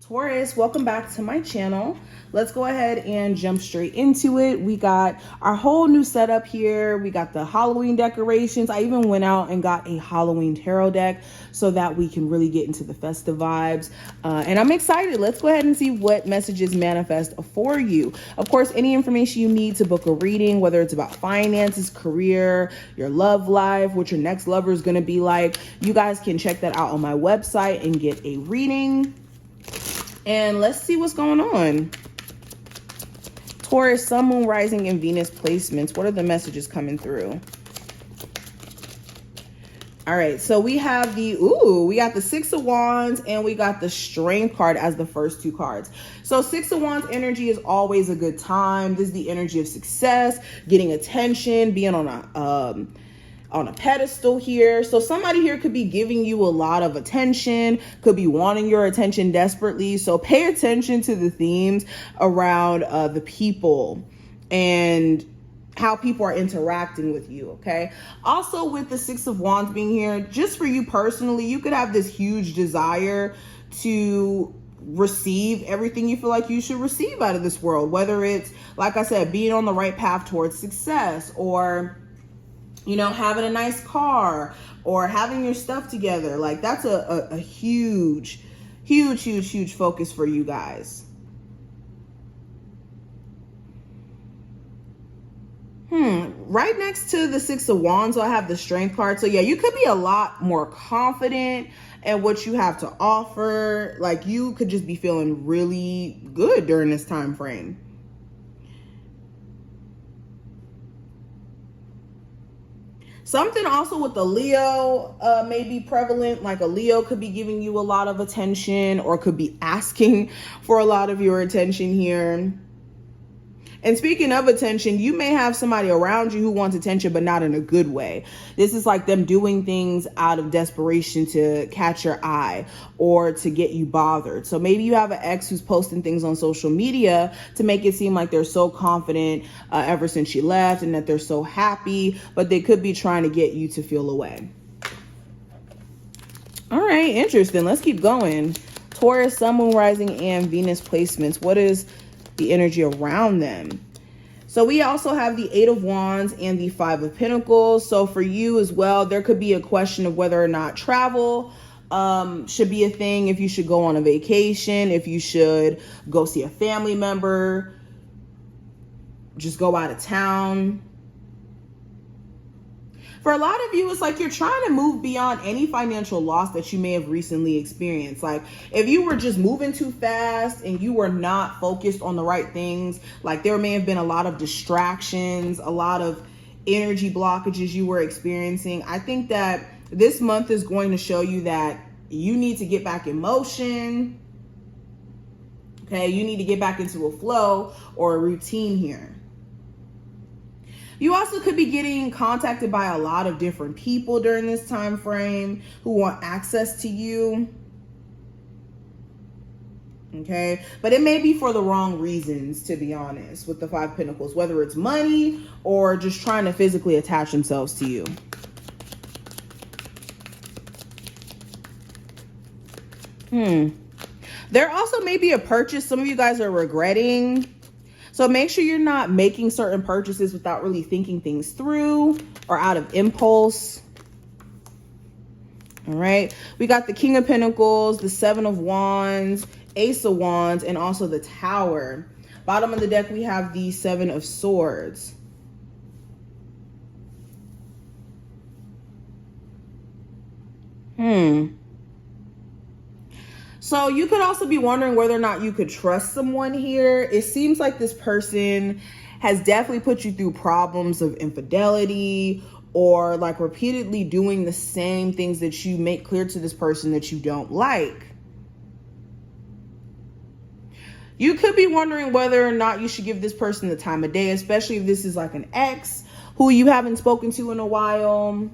Taurus, welcome back to my channel. Let's go ahead and jump straight into it. We got our whole new setup here. We got the Halloween decorations. I even went out and got a Halloween tarot deck so that we can really get into the festive vibes. And I'm excited. Let's go ahead and see what messages manifest for you. Of course, any information you need to book a reading, whether it's about finances, career, your love life, what your next lover is going to be like, you guys can check that out on my website and get a reading. And let's see what's going on. Taurus, Sun, Moon, Rising, and Venus placements. What are the messages coming through? All right, so we have we got the Six of Wands and we got the Strength card as the first two cards. So Six of Wands energy is always a good time. This is the energy of success, getting attention, being on a pedestal here. So somebody here could be giving you a lot of attention, could be wanting your attention desperately. So pay attention to the themes around the people and how people are interacting with you, okay? Also with the Six of Wands being here, just for you personally, you could have this huge desire to receive everything you feel like you should receive out of this world, whether it's, like I said, being on the right path towards success, or you know, having a nice car, or having your stuff together. Like that's a huge focus for you guys. Right next to the Six of Wands, I have the Strength card. So yeah, you could be a lot more confident in what you have to offer. Like you could just be feeling really good during this time frame. Something also with the Leo may be prevalent. Like a Leo could be giving you a lot of attention or could be asking for a lot of your attention here. And speaking of attention, you may have somebody around you who wants attention, but not in a good way. This is like them doing things out of desperation to catch your eye or to get you bothered. So maybe you have an ex who's posting things on social media to make it seem like they're so confident ever since she left and that they're so happy, but they could be trying to get you to feel away. All right, interesting. Let's keep going. Taurus, Sun, Moon, Rising, and Venus placements. What is the energy around them? So we also have the Eight of Wands and the Five of Pentacles. So for you as well, there could be a question of whether or not travel should be a thing, if you should go on a vacation, if you should go see a family member, just go out of town. For a lot of you, it's like you're trying to move beyond any financial loss that you may have recently experienced. Like if you were just moving too fast and you were not focused on the right things, like there may have been a lot of distractions, a lot of energy blockages you were experiencing. I think that this month is going to show you that you need to get back in motion. Okay, you need to get back into a flow or a routine here. You also could be getting contacted by a lot of different people during this time frame who want access to you. Okay, but it may be for the wrong reasons, to be honest, with the Five of Pentacles, whether it's money or just trying to physically attach themselves to you. There also may be a purchase some of you guys are regretting. So make sure you're not making certain purchases without really thinking things through or out of impulse. All right. We got the King of Pentacles, the Seven of Wands, Ace of Wands, and also the Tower. Bottom of the deck, we have the Seven of Swords. So you could also be wondering whether or not you could trust someone here. It seems like this person has definitely put you through problems of infidelity or like repeatedly doing the same things that you make clear to this person that you don't like. You could be wondering whether or not you should give this person the time of day, especially if this is like an ex who you haven't spoken to in a while.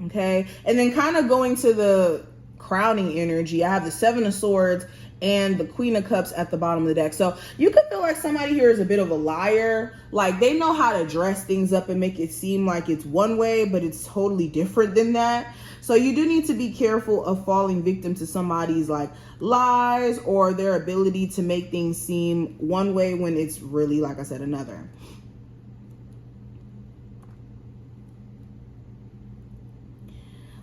Okay, and then kind of going to the crowning energy, I have the Seven of Swords and the Queen of Cups at the bottom of the deck. So you could feel like somebody here is a bit of a liar. Like they know how to dress things up and make it seem like it's one way, but it's totally different than that. So you do need to be careful of falling victim to somebody's like lies or their ability to make things seem one way when it's really, like I said, another.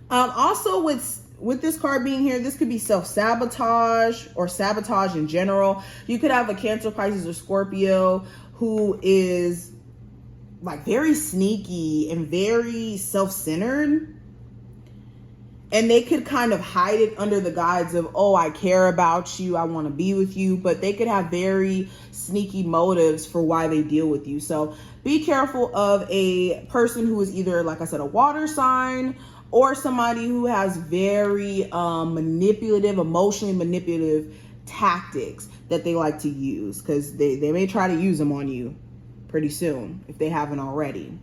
Also with this card being here, this could be self-sabotage or sabotage in general. You could have a Cancer, Pisces, or Scorpio who is like very sneaky and very self-centered. And they could kind of hide it under the guise of, oh, I care about you, I want to be with you. But they could have very sneaky motives for why they deal with you. So be careful of a person who is either, like I said, a water sign or somebody who has very manipulative, emotionally manipulative tactics that they like to use, because they may try to use them on you pretty soon if they haven't already.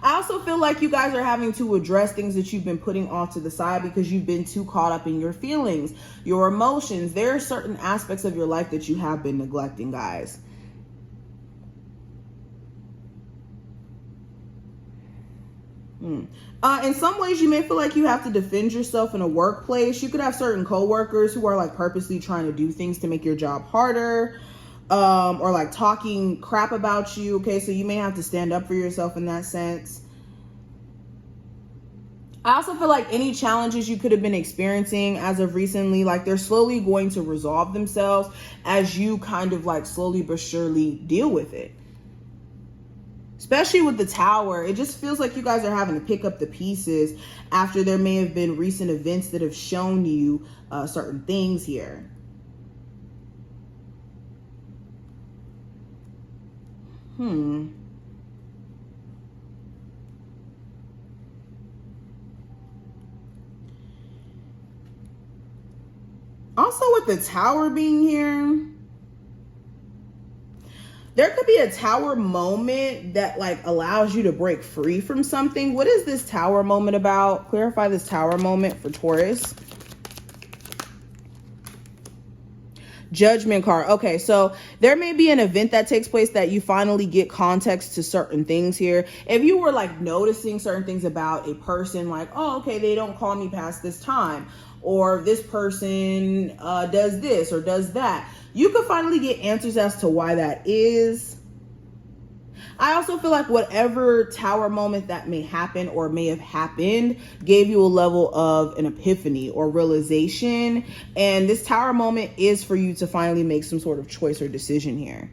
I also feel like you guys are having to address things that you've been putting off to the side because you've been too caught up in your feelings, your emotions. There are certain aspects of your life that you have been neglecting, guys. In some ways, you may feel like you have to defend yourself in a workplace. You could have certain coworkers who are like purposely trying to do things to make your job harder, or like talking crap about you. Okay, so you may have to stand up for yourself in that sense. I also feel like any challenges you could have been experiencing as of recently, like they're slowly going to resolve themselves as you kind of like slowly but surely deal with it. Especially with the Tower, it just feels like you guys are having to pick up the pieces after there may have been recent events that have shown you certain things here. Also with the Tower being here, there could be a Tower moment that like allows you to break free from something. What is this Tower moment about? Clarify this Tower moment for Taurus. Judgment card. Okay, so there may be an event that takes place that you finally get context to certain things here. If you were like noticing certain things about a person, like, oh, okay, they don't call me past this time, or this person does this or does that, you could finally get answers as to why that is. I also feel like whatever Tower moment that may happen or may have happened gave you a level of an epiphany or realization. And this Tower moment is for you to finally make some sort of choice or decision here.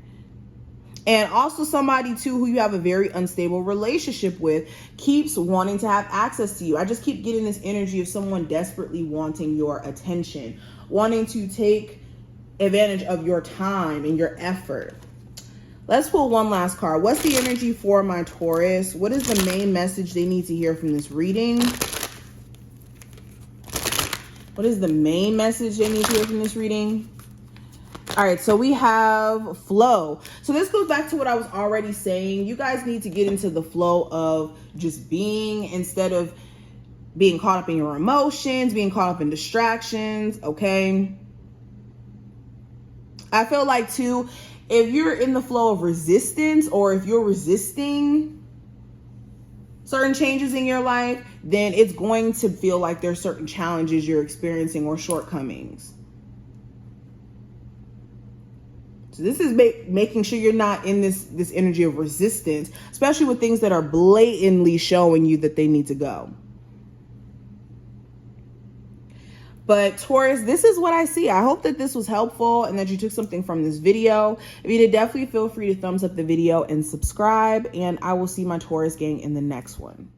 And also somebody too who you have a very unstable relationship with keeps wanting to have access to you. I just keep getting this energy of someone desperately wanting your attention, wanting to take advantage of your time and your effort. Let's pull one last card. What's the energy for my Taurus? What is the main message they need to hear from this reading? What is the main message they need to hear from this reading? All right, so we have flow. So this goes back to what I was already saying. You guys need to get into the flow of just being instead of being caught up in your emotions, being caught up in distractions, okay? I feel like too, if you're in the flow of resistance or if you're resisting certain changes in your life, then it's going to feel like there's certain challenges you're experiencing or shortcomings. So this is making sure you're not in this energy of resistance, especially with things that are blatantly showing you that they need to go. But Taurus, this is what I see. I hope that this was helpful and that you took something from this video. If you did, definitely feel free to thumbs up the video and subscribe. And I will see my Taurus gang in the next one.